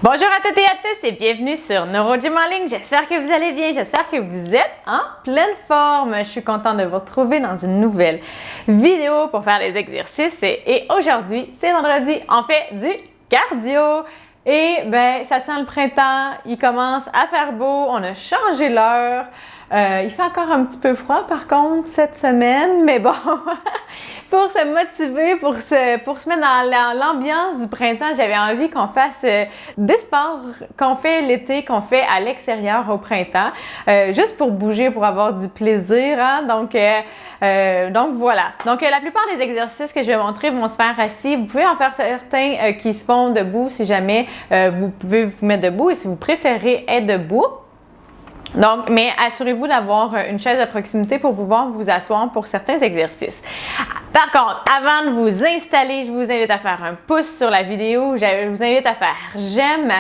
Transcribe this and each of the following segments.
Bonjour à toutes et à tous et bienvenue sur NeuroGym en ligne. J'espère que vous allez bien, j'espère que vous êtes en pleine forme. Je suis contente de vous retrouver dans une nouvelle vidéo pour faire les exercices et aujourd'hui, c'est vendredi, on fait du cardio. Et ben, ça sent le printemps, il commence à faire beau, on a changé l'heure. Il fait encore un petit peu froid par contre cette semaine, mais bon, pour se motiver, pour se mettre dans l'ambiance du printemps, j'avais envie qu'on fasse des sports qu'on fait l'été, qu'on fait à l'extérieur au printemps, juste pour bouger, pour avoir du plaisir, hein? Donc voilà. Donc la plupart des exercices que je vais montrer vont se faire assis. Vous pouvez en faire certains qui se font debout si jamais vous pouvez vous mettre debout et si vous préférez être debout. Donc, mais assurez-vous d'avoir une chaise à proximité pour pouvoir vous asseoir pour certains exercices. Par contre, avant de vous installer, je vous invite à faire un pouce sur la vidéo, je vous invite à faire j'aime.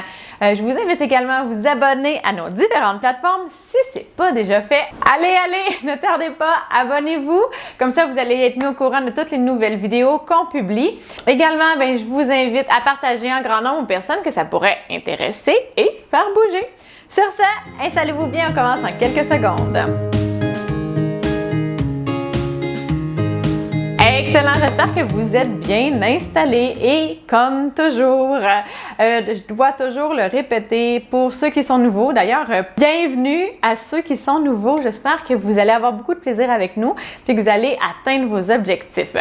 Je vous invite également à vous abonner à nos différentes plateformes si ce n'est pas déjà fait. Allez, ne tardez pas, abonnez-vous. Comme ça, vous allez être mis au courant de toutes les nouvelles vidéos qu'on publie. Également, je vous invite à partager un grand nombre de personnes que ça pourrait intéresser et faire bouger. Sur ce, installez-vous bien, on commence en quelques secondes. Excellent, j'espère que vous êtes bien installés et comme toujours, je dois toujours le répéter pour ceux qui sont nouveaux. D'ailleurs, bienvenue à ceux qui sont nouveaux. J'espère que vous allez avoir beaucoup de plaisir avec nous et que vous allez atteindre vos objectifs.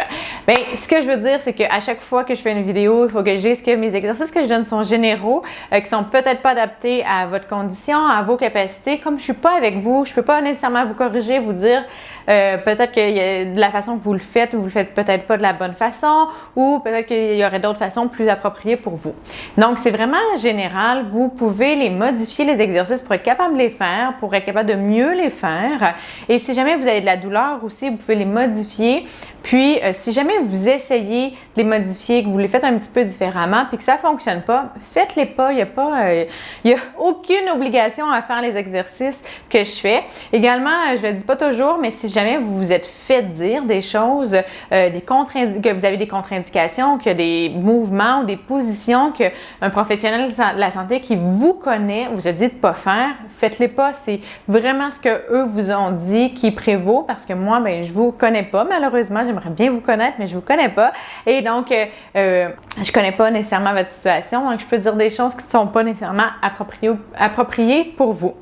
Bien, ce que je veux dire, c'est qu'à chaque fois que je fais une vidéo, il faut que je dise que mes exercices que je donne sont généraux, qui sont peut-être pas adaptés à votre condition, à vos capacités. Comme je suis pas avec vous, je peux pas nécessairement vous corriger, vous dire peut-être qu'il y a de la façon que vous le faites ou vous le faites peut-être pas de la bonne façon ou peut-être qu'il y aurait d'autres façons plus appropriées pour vous. Donc, c'est vraiment général. Vous pouvez les modifier, les exercices, pour être capable de les faire, pour être capable de mieux les faire. Et si jamais vous avez de la douleur aussi, vous pouvez les modifier. Puis, si jamais vous essayez de les modifier, que vous les faites un petit peu différemment, puis que ça ne fonctionne pas, faites-les pas. Il n'y a aucune obligation à faire les exercices que je fais. Également, je ne le dis pas toujours, mais si jamais vous vous êtes fait dire des choses, que vous avez des contre-indications, qu'il y a des mouvements ou des positions qu'un professionnel de la santé qui vous connaît vous a dit de ne pas faire, faites-les pas. C'est vraiment ce qu'eux vous ont dit qui prévaut parce que moi, je ne vous connais pas malheureusement. J'aimerais bien vous connaître, mais je ne vous connais pas. Et donc, je ne connais pas nécessairement votre situation. Donc, je peux dire des choses qui ne sont pas nécessairement appropriées pour vous.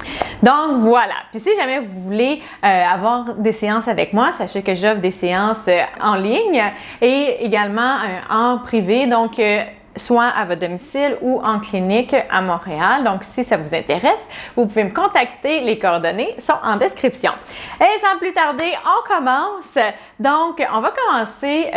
Donc, voilà. Puis, si jamais vous voulez avoir des séances avec moi, sachez que j'offre des séances en ligne et également en privé. Donc, soit à votre domicile ou en clinique à Montréal. Donc, si ça vous intéresse, vous pouvez me contacter. Les coordonnées sont en description. Et sans plus tarder, on commence. Donc, on va commencer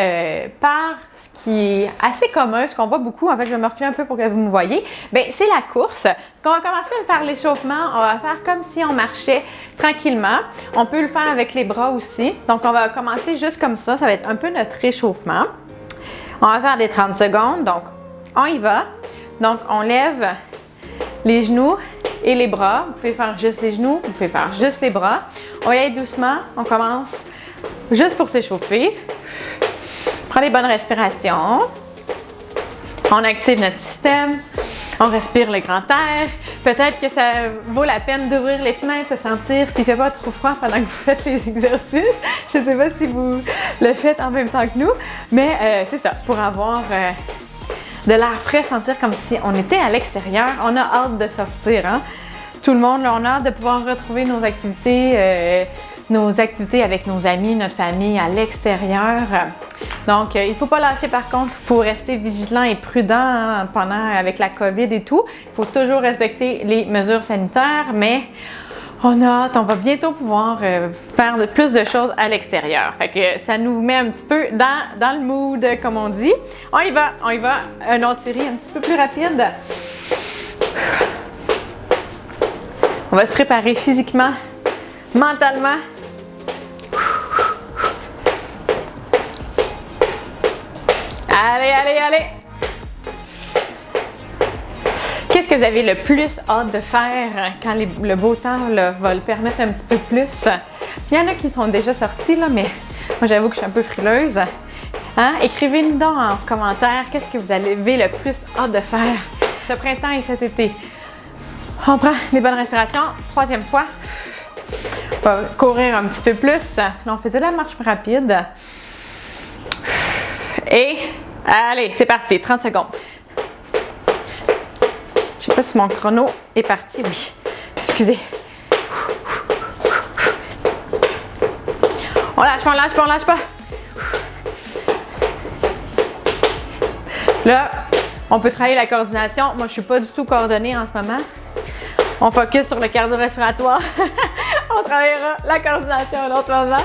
par ce qui est assez commun, ce qu'on voit beaucoup. En fait, je vais me reculer un peu pour que vous me voyez. Bien, c'est la course. Quand on va commencer à faire l'échauffement, on va faire comme si on marchait tranquillement. On peut le faire avec les bras aussi. Donc, on va commencer juste comme ça. Ça va être un peu notre échauffement. On va faire des 30 secondes. Donc, on y va. Donc, on lève les genoux et les bras. Vous pouvez faire juste les genoux, vous pouvez faire juste les bras. On y aller doucement. On commence juste pour s'échauffer. Prends les bonnes respirations. On active notre système. On respire le grand air. Peut-être que ça vaut la peine d'ouvrir les fenêtres, se sentir s'il ne fait pas trop froid pendant que vous faites les exercices. Je ne sais pas si vous le faites en même temps que nous, mais c'est ça, pour avoir de l'air frais, sentir comme si on était à l'extérieur. On a hâte de sortir, hein? Tout le monde, là, on a hâte de pouvoir retrouver nos activités avec nos amis, notre famille à l'extérieur. Donc, il ne faut pas lâcher par contre, il faut rester vigilant et prudent avec la COVID et tout. Il faut toujours respecter les mesures sanitaires, mais on a hâte, on va bientôt pouvoir faire plus de choses à l'extérieur. Fait que ça nous met un petit peu dans le mood, comme on dit. On y va. Un autre série un petit peu plus rapide. On va se préparer physiquement, mentalement. Allez! Qu'est-ce que vous avez le plus hâte de faire quand le beau temps là, va le permettre un petit peu plus? Il y en a qui sont déjà sortis, là, mais moi j'avoue que je suis un peu frileuse. Hein? Écrivez-nous donc en commentaire qu'est-ce que vous avez le plus hâte de faire ce printemps et cet été. On prend des bonnes respirations. Troisième fois. On va courir un petit peu plus. Là, on faisait la marche rapide. Et allez, c'est parti. 30 secondes. Je sais pas si mon chrono est parti. Oui. Excusez. On lâche pas, on lâche pas, on lâche pas. Là, on peut travailler la coordination. Moi, je suis pas du tout coordonnée en ce moment. On focus sur le cardio-respiratoire. On travaillera la coordination à un autre moment.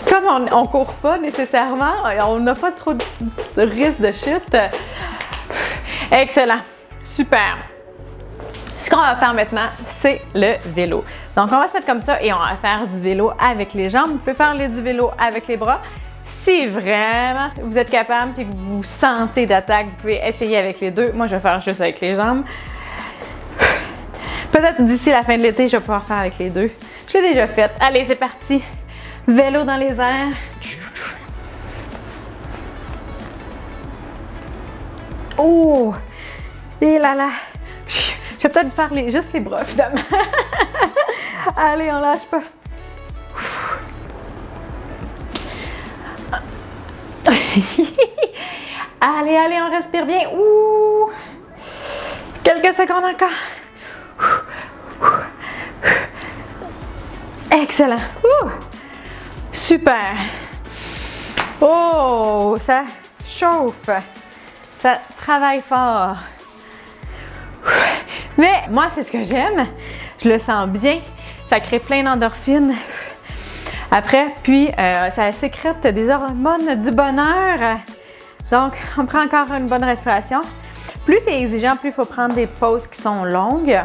Comme on ne court pas nécessairement, on n'a pas trop de risque de chute. Excellent. Super. Ce qu'on va faire maintenant, c'est le vélo. Donc, on va se mettre comme ça et on va faire du vélo avec les jambes. Vous pouvez faire du vélo avec les bras. Si vraiment vous êtes capable et que vous sentez d'attaque, vous pouvez essayer avec les deux. Moi, je vais faire juste avec les jambes. Peut-être d'ici la fin de l'été, je vais pouvoir faire avec les deux. Je l'ai déjà fait. Allez, c'est parti. Vélo dans les airs. Oh! Et là là! Je vais peut-être faire juste les bras, finalement. Allez, on lâche pas. Allez, allez, on respire bien. Ouh! Quelques secondes encore. Excellent. Ouh! Super. Oh, ça chauffe. Ça travaille fort. Mais moi, c'est ce que j'aime. Je le sens bien. Ça crée plein d'endorphines. Après, puis, ça sécrète des hormones du bonheur. Donc, on prend encore une bonne respiration. Plus c'est exigeant, plus il faut prendre des pauses qui sont longues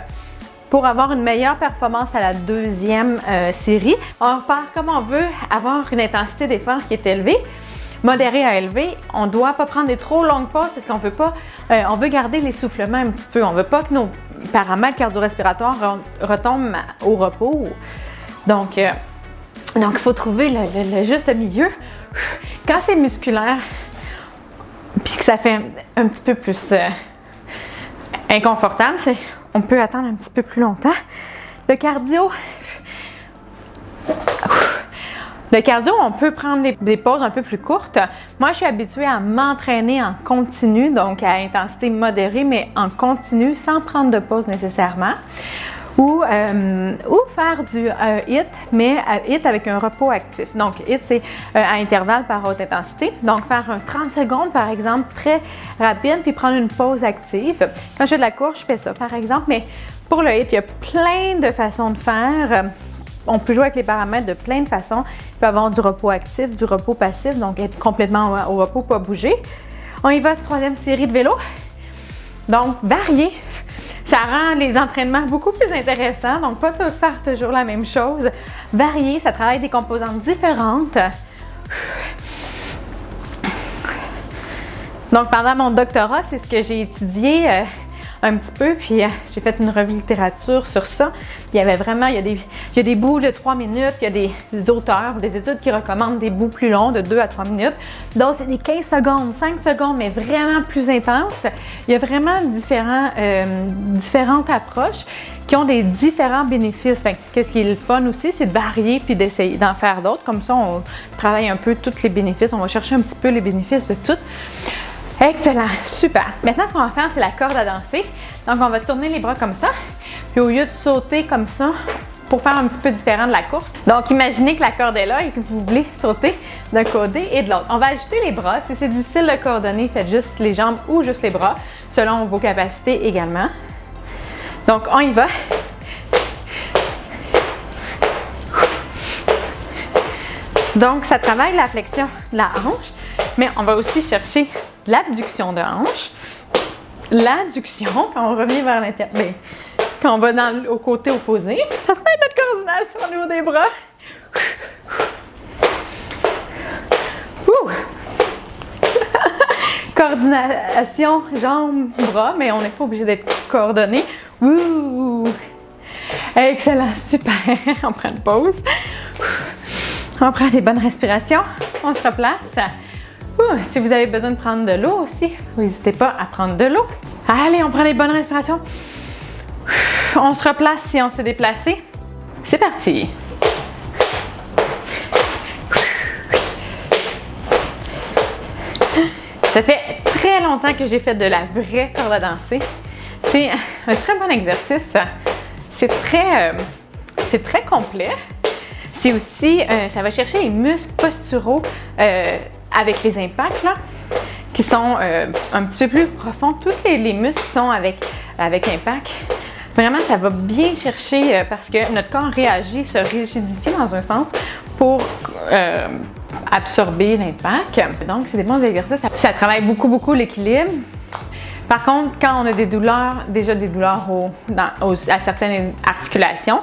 pour avoir une meilleure performance à la deuxième série. On repart comme on veut, avoir une intensité d'effort qui est élevée. Modéré à élevé, on ne doit pas prendre des trop longues pauses parce qu'on veut pas, on veut garder l'essoufflement un petit peu. On ne veut pas que nos paramètres cardio-respiratoires retombent au repos. Donc, il faut trouver le juste milieu. Quand c'est musculaire, puis que ça fait un petit peu plus inconfortable, on peut attendre un petit peu plus longtemps. Le cardio, on peut prendre des pauses un peu plus courtes. Moi, je suis habituée à m'entraîner en continu, donc à intensité modérée, mais en continu, sans prendre de pause nécessairement. Ou faire du HIIT, mais HIIT avec un repos actif. Donc, HIIT, c'est à intervalle par haute intensité. Donc, faire un 30 secondes, par exemple, très rapide, puis prendre une pause active. Quand je fais de la course, je fais ça, par exemple. Mais pour le HIIT, il y a plein de façons de faire. On peut jouer avec les paramètres de plein de façons. Il peut y avoir du repos actif, du repos passif, donc être complètement au repos, pas bouger. On y va, troisième série de vélo. Donc, varier. Ça rend les entraînements beaucoup plus intéressants. Donc, pas faire toujours la même chose. Varier, ça travaille des composantes différentes. Donc, pendant mon doctorat, c'est ce que j'ai étudié un petit peu, puis j'ai fait une revue de littérature sur ça. Il y avait vraiment, il y a des bouts de 3 minutes, il y a des auteurs, des études qui recommandent des bouts plus longs, de 2 à 3 minutes. D'autres, c'est des 15 secondes, 5 secondes, mais vraiment plus intenses. Il y a vraiment différentes approches qui ont des différents bénéfices. Enfin, qu'est-ce qui est le fun aussi, c'est de varier puis d'essayer d'en faire d'autres. Comme ça, on travaille un peu tous les bénéfices, on va chercher un petit peu les bénéfices de tout. Excellent, super. Maintenant, ce qu'on va faire, c'est la corde à danser. Donc, on va tourner les bras comme ça. Puis, au lieu de sauter comme ça, pour faire un petit peu différent de la course. Donc, imaginez que la corde est là et que vous voulez sauter d'un côté et de l'autre. On va ajouter les bras. Si c'est difficile de coordonner, faites juste les jambes ou juste les bras, selon vos capacités également. Donc, on y va. Donc, ça travaille la flexion de la hanche, mais on va aussi chercher l'abduction de hanche, l'adduction quand on revient vers l'intérieur, quand on va au côté opposé. Ça fait notre coordination au niveau des bras. Coordination jambes-bras, mais on n'est pas obligé d'être coordonné. Excellent, super. On prend une pause. On prend des bonnes respirations. On se replace. Si vous avez besoin de prendre de l'eau aussi, n'hésitez pas à prendre de l'eau. Allez, on prend les bonnes respirations. On se replace si on s'est déplacé. C'est parti. Ça fait très longtemps que j'ai fait de la vraie corde à danser. C'est un très bon exercice. C'est très complet. C'est aussi, ça va chercher les muscles posturaux avec les impacts là, qui sont un petit peu plus profonds. Tous les muscles qui sont avec impact. Vraiment, ça va bien chercher parce que notre corps réagit, se rigidifie dans un sens pour absorber l'impact. Donc, c'est des bons exercices. Ça travaille beaucoup l'équilibre. Par contre, quand on a des douleurs, à certaines articulations,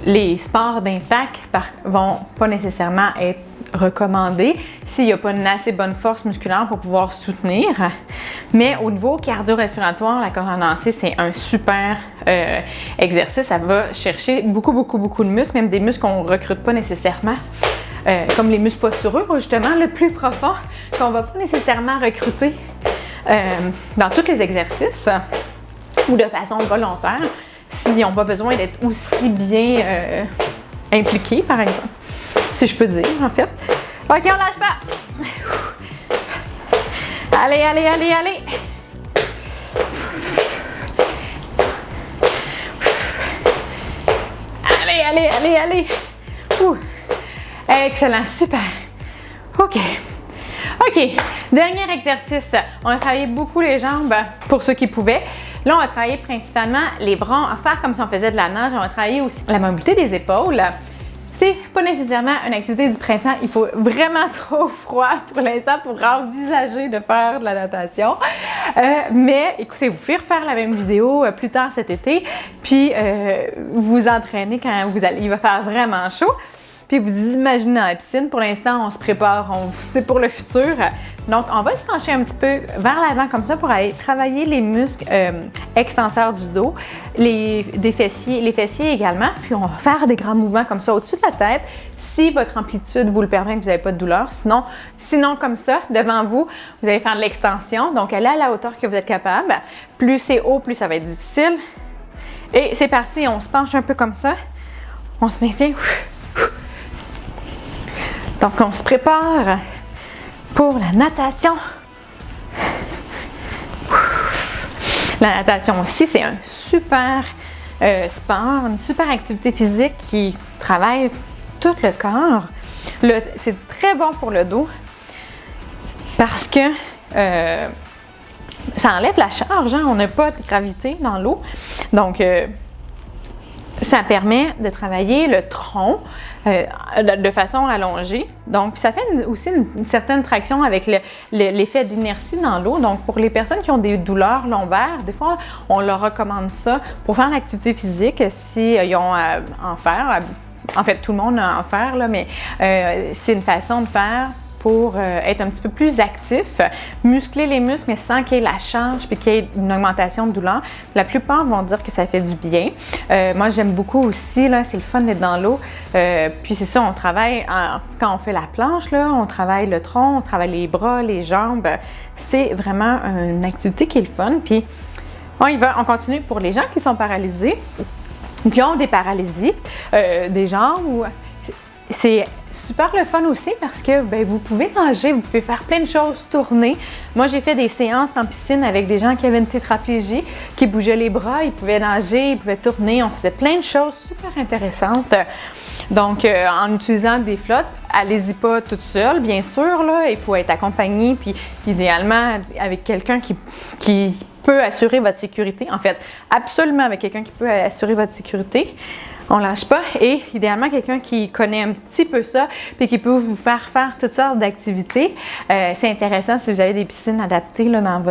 les sports d'impact vont pas nécessairement être recommandés s'il n'y a pas une assez bonne force musculaire pour pouvoir soutenir. Mais au niveau cardio-respiratoire, la corde à danser, c'est un super exercice. Ça va chercher beaucoup de muscles, même des muscles qu'on ne recrute pas nécessairement. Comme les muscles postureux, justement, le plus profond, qu'on ne va pas nécessairement recruter dans tous les exercices ou de façon volontaire s'ils n'ont pas besoin d'être aussi bien impliqués, par exemple, si je peux dire, en fait. OK, on lâche pas! Allez! Allez! Ouh. Excellent, super! OK, dernier exercice. On a travaillé beaucoup les jambes pour ceux qui pouvaient. Là, on a travaillé principalement les bras, à faire comme si on faisait de la nage. On a travaillé aussi la mobilité des épaules. C'est pas nécessairement une activité du printemps. Il faut vraiment trop froid pour l'instant pour envisager de faire de la natation. Mais écoutez, vous pouvez refaire la même vidéo plus tard cet été, puis vous entraîner quand il va faire vraiment chaud. Puis vous imaginez dans la piscine. Pour l'instant, on se prépare, c'est pour le futur. Donc, on va se pencher un petit peu vers l'avant comme ça pour aller travailler les muscles extenseurs du dos, les fessiers également. Puis on va faire des grands mouvements comme ça au-dessus de la tête si votre amplitude vous le permet et que vous n'avez pas de douleur. Sinon, comme ça, devant vous, vous allez faire de l'extension. Donc, allez à la hauteur que vous êtes capable. Plus c'est haut, plus ça va être difficile. Et c'est parti, on se penche un peu comme ça. On se maintient. Donc, on se prépare pour la natation. La natation aussi, c'est un super sport, une super activité physique qui travaille tout le corps. C'est très bon pour le dos parce que ça enlève la charge. On n'a pas de gravité dans l'eau. Donc, ça permet de travailler le tronc de façon allongée. Donc, ça fait aussi une certaine traction avec l'effet d'inertie dans l'eau. Donc, pour les personnes qui ont des douleurs lombaires, des fois, on leur recommande ça pour faire l'activité physique s'ils ont à en faire. En fait, tout le monde a à en faire, là, mais c'est une façon de faire pour être un petit peu plus actif, muscler les muscles, mais sans qu'il y ait la charge et qu'il y ait une augmentation de douleur. La plupart vont dire que ça fait du bien. Moi, j'aime beaucoup aussi, là, c'est le fun d'être dans l'eau. Puis c'est ça, on travaille, quand on fait la planche, là, on travaille le tronc, on travaille les bras, les jambes. C'est vraiment une activité qui est le fun. Puis on continue pour les gens qui sont paralysés, qui ont des paralysies, des jambes. C'est super le fun aussi parce que vous pouvez nager, vous pouvez faire plein de choses, tourner. Moi, j'ai fait des séances en piscine avec des gens qui avaient une tétraplégie, qui bougeaient les bras, ils pouvaient nager, ils pouvaient tourner. On faisait plein de choses super intéressantes. Donc, en utilisant des flottes, allez-y pas toute seule, bien sûr, là, il faut être accompagné, puis idéalement avec quelqu'un qui peut assurer votre sécurité. En fait, absolument avec quelqu'un qui peut assurer votre sécurité. On lâche pas et idéalement quelqu'un qui connaît un petit peu ça puis qui peut vous faire toutes sortes d'activités. C'est intéressant si vous avez des piscines adaptées là, dans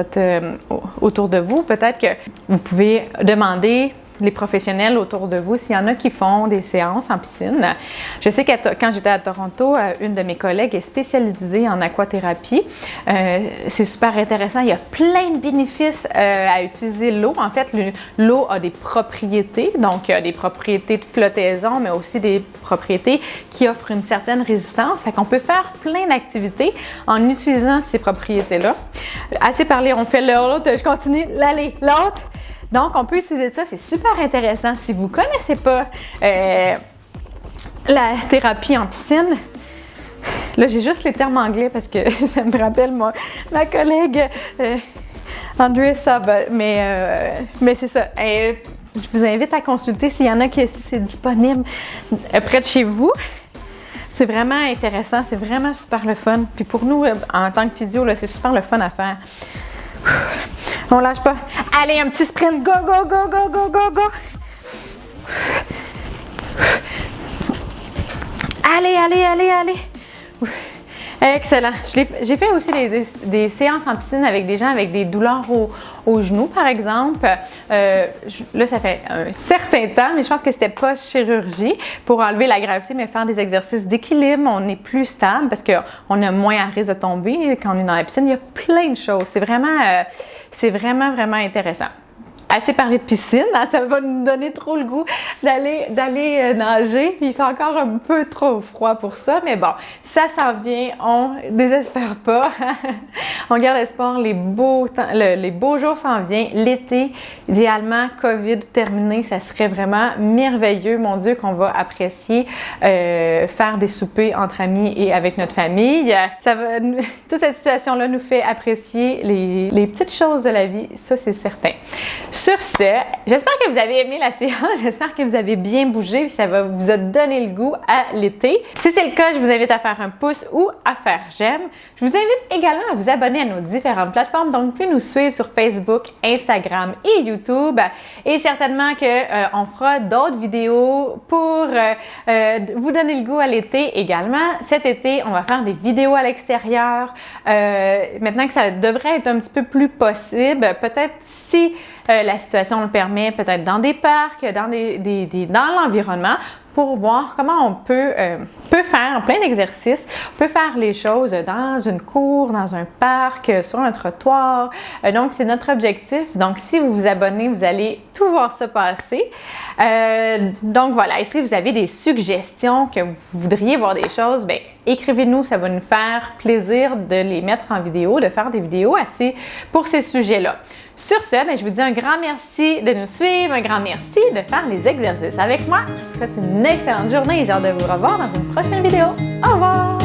autour de vous. Peut-être que vous pouvez demander les professionnels autour de vous, s'il y en a qui font des séances en piscine. Je sais que quand j'étais à Toronto, une de mes collègues est spécialisée en aquathérapie. C'est super intéressant. Il y a plein de bénéfices à utiliser l'eau. En fait, l'eau a des propriétés, donc des propriétés de flottaison, mais aussi des propriétés qui offrent une certaine résistance. Fait qu'on peut faire plein d'activités en utilisant ces propriétés-là. Assez parlé, on fait l'autre, je continue. Allez, l'autre. Donc, on peut utiliser ça, c'est super intéressant. Si vous ne connaissez pas la thérapie en piscine, là, j'ai juste les termes anglais parce que ça me rappelle ma collègue Andrea Saba, mais c'est ça. Je vous invite à consulter s'il y en a qui c'est disponible près de chez vous. C'est vraiment intéressant, c'est vraiment super le fun. Puis pour nous, en tant que physio, là, c'est super le fun à faire. On lâche pas. Allez, un petit sprint. Go, go, go, go, go, go, go. Allez, allez, allez, allez. Excellent. J'ai fait aussi des séances en piscine avec des gens avec des douleurs aux genoux, par exemple. Là, ça fait un certain temps, mais je pense que c'était pas chirurgie pour enlever la gravité, mais faire des exercices d'équilibre. On est plus stable parce qu'on a moins à risque de tomber quand on est dans la piscine. Il y a plein de choses. C'est vraiment, vraiment intéressant. Assez parlé de piscine, hein, ça va nous donner trop le goût d'aller nager. Puis il fait encore un peu trop froid pour ça, mais bon, ça s'en vient, on désespère pas. On garde espoir, les beaux jours s'en viennent. L'été, idéalement, COVID terminé, ça serait vraiment merveilleux. Mon Dieu, qu'on va apprécier faire des soupers entre amis et avec notre famille. Toute cette situation-là nous fait apprécier les petites choses de la vie, ça c'est certain. Sur ce, j'espère que vous avez aimé la séance, j'espère que vous avez bien bougé et ça va vous a donné le goût à l'été. Si c'est le cas, je vous invite à faire un pouce ou à faire j'aime. Je vous invite également à vous abonner à nos différentes plateformes, donc vous pouvez nous suivre sur Facebook, Instagram et YouTube. Et certainement qu'on fera d'autres vidéos pour vous donner le goût à l'été également. Cet été, on va faire des vidéos à l'extérieur. Maintenant que ça devrait être un petit peu plus possible, peut-être si la situation le permet, peut-être dans des parcs, dans l'environnement, pour voir comment on peut faire plein d'exercices, on peut faire les choses dans une cour, dans un parc, sur un trottoir. Donc, c'est notre objectif. Donc, si vous vous abonnez, vous allez tout voir ça passer. Donc, voilà. Et si vous avez des suggestions, que vous voudriez voir des choses, bien, écrivez-nous. Ça va nous faire plaisir de les mettre en vidéo, de faire des vidéos pour ces sujets-là. Sur ce, bien, je vous dis un grand merci de nous suivre, un grand merci de faire les exercices avec moi. Je vous souhaite une excellente journée et j'ai hâte de vous revoir dans une prochaine vidéo. Au revoir!